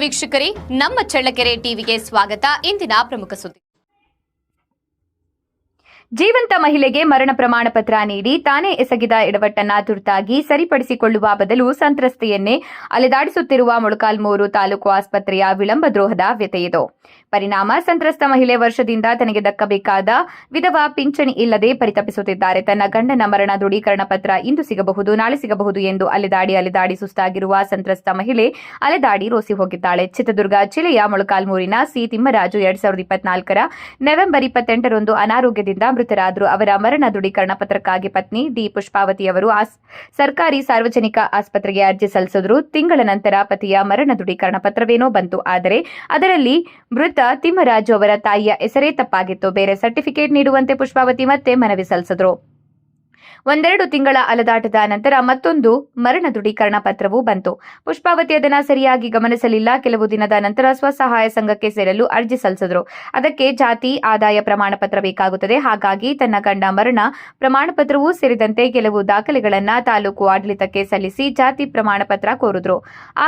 ವೀಕ್ಷಕರೇ, ನಮ್ಮ ಚಳ್ಳಕೆರೆ ಟಿವಿಗೆ ಸ್ವಾಗತ. ಇಂದಿನ ಪ್ರಮುಖ ಸುದ್ದಿ. ಜೀವಂತ ಮಹಿಳೆಗೆ ಮರಣ ಪ್ರಮಾಣ ಪತ್ರ ನೀಡಿ ತಾನೇ ಎಸಗಿದ ಎಡವಟ್ಟನ್ನ ತುರ್ತಾಗಿ ಸರಿಪಡಿಸಿಕೊಳ್ಳುವ ಬದಲು ಸಂತ್ರಸ್ತೆಯನ್ನೇ ಅಲೆದಾಡಿಸುತ್ತಿರುವ ಮೊಳಕಾಲ್ಮೂರು ತಾಲೂಕು ಆಸ್ಪತ್ರೆಯ ವಿಳಂಬ ದ್ರೋಹದ ವ್ಯಥೆಯಿದು. ಪರಿಣಾಮ ಸಂತ್ರಸ್ತ ಮಹಿಳೆ ವರ್ಷದಿಂದ ತನಗೆ ದಕ್ಕಬೇಕಾದ ವಿಧವಾ ಪಿಂಚಣಿ ಇಲ್ಲದೆ ಪರಿತಪಿಸುತ್ತಿದ್ದಾರೆ. ತನ್ನ ಗಂಡನ ಮರಣ ದೃಢೀಕರಣ ಪತ್ರ ಇಂದು ಸಿಗಬಹುದು, ನಾಳೆ ಸಿಗಬಹುದು ಎಂದು ಅಲೆದಾಡಿ ಸುಸ್ತಾಗಿರುವ ಸಂತ್ರಸ್ತ ಮಹಿಳೆ ಅಲೆದಾಡಿ ರೋಸಿ ಹೋಗಿದ್ದಾಳೆ. ಚಿತ್ರದುರ್ಗ ಜಿಲ್ಲೆಯ ಮೊಳಕಾಲ್ಮೂರಿನ ಸಿ ತಿಮ್ಮರಾಜು 2024 ನವೆಂಬರ್ 28ರಂದು ಅನಾರೋಗ್ಯದಿಂದ ಮೃತರಾದರು. ಅವರ ಮರಣ ದೃಢೀಕರಣ ಪತ್ರಕ್ಕಾಗಿ ಪತ್ನಿ ಡಿ ಪುಷ್ಪಾವತಿಯವರು ಸರ್ಕಾರಿ ಸಾರ್ವಜನಿಕ ಆಸ್ಪತ್ರೆಗೆ ಅರ್ಜಿ ಸಲ್ಲಿಸಿದ್ರು. ತಿಂಗಳ ನಂತರ ಪತಿಯ ಮರಣ ದೃಢೀಕರಣ ಪತ್ರವೇನೋ ಬಂತು. ಆದರೆ ಅದರಲ್ಲಿ ಮೃತ ತಿಮ್ಮರಾಜು ಅವರ ತಾಯಿಯ ಹೆಸರೇ ತಪ್ಪಾಗಿತ್ತು. ಬೇರೆ ಸರ್ಟಿಫಿಕೇಟ್ ನೀಡುವಂತೆ ಪುಷ್ಪಾವತಿ ಮತ್ತೆ ಮನವಿ ಸಲ್ಲಿಸಿದ್ರು. ಒಂದೆರಡು ತಿಂಗಳ ಅಲೆದಾಟದ ನಂತರ ಮತ್ತೊಂದು ಮರಣ ದೃಢೀಕರಣ ಪತ್ರವೂ ಬಂತು. ಪುಷ್ಪಾವತಿ ಅದನ್ನು ಸರಿಯಾಗಿ ಗಮನಿಸಲಿಲ್ಲ. ಕೆಲವು ದಿನದ ನಂತರ ಸ್ವಸಹಾಯ ಸಂಘಕ್ಕೆ ಸೇರಲು ಅರ್ಜಿ ಸಲ್ಲಿಸಿದ್ರು. ಅದಕ್ಕೆ ಜಾತಿ ಆದಾಯ ಪ್ರಮಾಣ ಪತ್ರ ಬೇಕಾಗುತ್ತದೆ. ಹಾಗಾಗಿ ತನ್ನ ಗಂಡ ಮರಣ ಪ್ರಮಾಣ ಪತ್ರವೂ ಸೇರಿದಂತೆ ಕೆಲವು ದಾಖಲೆಗಳನ್ನು ತಾಲೂಕು ಆಡಳಿತಕ್ಕೆ ಸಲ್ಲಿಸಿ ಜಾತಿ ಪ್ರಮಾಣ ಪತ್ರ ಕೋರಿದ್ರು.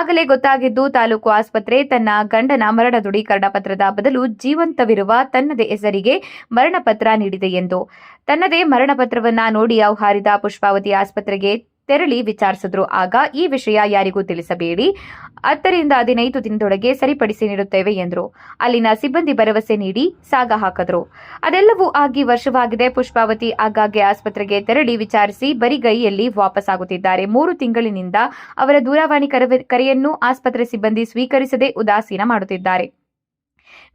ಆಗಲೇ ಗೊತ್ತಾಗಿದ್ದು ತಾಲೂಕು ಆಸ್ಪತ್ರೆ ತನ್ನ ಗಂಡನ ಮರಣ ದೃಢೀಕರಣ ಪತ್ರದ ಬದಲು ಜೀವಂತವಿರುವ ತನ್ನದೇ ಹೆಸರಿಗೆ ಮರಣ ಪತ್ರ ನೀಡಿದೆ ಎಂದು. ತನ್ನದೇ ಮರಣ ಪತ್ರವನ್ನ ನೋಡಿ ಹಾರಿದ ಪುಷ್ಪಾವತಿ ಆಸ್ಪತ್ರೆಗೆ ತೆರಳಿ ವಿಚಾರಿಸಿದ್ರು. ಆಗ ಈ ವಿಷಯ ಯಾರಿಗೂ ತಿಳಿಸಬೇಡಿ, 10 ರಿಂದ 15 ದಿನದೊಳಗೆ ಸರಿಪಡಿಸಿ ನೀಡುತ್ತೇವೆ ಎಂದರು. ಅಲ್ಲಿನ ಸಿಬ್ಬಂದಿ ಭರವಸೆ ನೀಡಿ ಸಾಗ ಹಾಕಿದ್ರು. ಅದೆಲ್ಲವೂ ಆಗಿ ವರ್ಷವಾಗಿದೆ. ಪುಷ್ಪಾವತಿ ಆಗಾಗ್ಗೆ ಆಸ್ಪತ್ರೆಗೆ ತೆರಳಿ ವಿಚಾರಿಸಿ ಬರಿಗೈಯಲ್ಲಿ ವಾಪಸ್ಸಾಗುತ್ತಿದ್ದಾರೆ. 3 ತಿಂಗಳಿನಿಂದ ಅವರ ದೂರವಾಣಿ ಕರೆಯನ್ನು ಆಸ್ಪತ್ರೆ ಸಿಬ್ಬಂದಿ ಸ್ವೀಕರಿಸದೆ ಉದಾಸೀನ ಮಾಡುತ್ತಿದ್ದಾರೆ.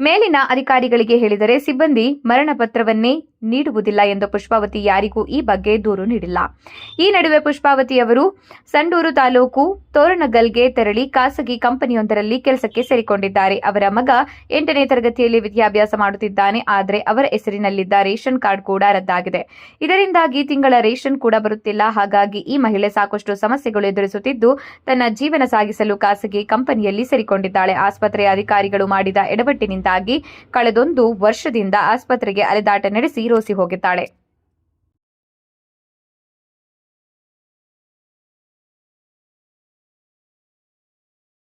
ಮೇಲಿನ ಅಧಿಕಾರಿಗಳಿಗೆ ಹೇಳಿದರೆ ಸಿಬ್ಬಂದಿ ಮರಣ ಪತ್ರವನ್ನೇ ನೀಡುವುದಿಲ್ಲ ಎಂದು ಪುಷ್ಪಾವತಿ ಯಾರಿಗೂ ಈ ಬಗ್ಗೆ ದೂರು ನೀಡಿಲ್ಲ. ಈ ನಡುವೆ ಪುಷ್ಪಾವತಿ ಅವರು ಸಂಡೂರು ತಾಲೂಕು ತೋರಣಗಲ್ಗೆ ತೆರಳಿ ಖಾಸಗಿ ಕಂಪನಿಯೊಂದರಲ್ಲಿ ಕೆಲಸಕ್ಕೆ ಸೇರಿಕೊಂಡಿದ್ದಾರೆ. ಅವರ ಮಗ 8ನೇ ತರಗತಿಯಲ್ಲಿ ವಿದ್ಯಾಭ್ಯಾಸ ಮಾಡುತ್ತಿದ್ದಾನೆ. ಆದರೆ ಅವರ ಹೆಸರಿನಲ್ಲಿದ್ದ ರೇಷನ್ ಕಾರ್ಡ್ ಕೂಡ ರದ್ದಾಗಿದೆ. ಇದರಿಂದಾಗಿ ತಿಂಗಳ ರೇಷನ್ ಕೂಡ ಬರುತ್ತಿಲ್ಲ. ಹಾಗಾಗಿ ಈ ಮಹಿಳೆ ಸಾಕಷ್ಟು ಸಮಸ್ಯೆಗಳು ಎದುರಿಸುತ್ತಿದ್ದು ತನ್ನ ಜೀವನ ಸಾಗಿಸಲು ಖಾಸಗಿ ಕಂಪನಿಯಲ್ಲಿ ಸೇರಿಕೊಂಡಿದ್ದಾಳೆ. ಆಸ್ಪತ್ರೆಯ ಅಧಿಕಾರಿಗಳು ಮಾಡಿದ ಎಡವಟ್ಟಿನಿಂದಾಗಿ ಕಳೆದೊಂದು ವರ್ಷದಿಂದ ಆಸ್ಪತ್ರೆಗೆ ಅಲೆದಾಟ ನಡೆಸಿ ರೋಸಿ ಹೋಗಿದ್ದಾಳೆ.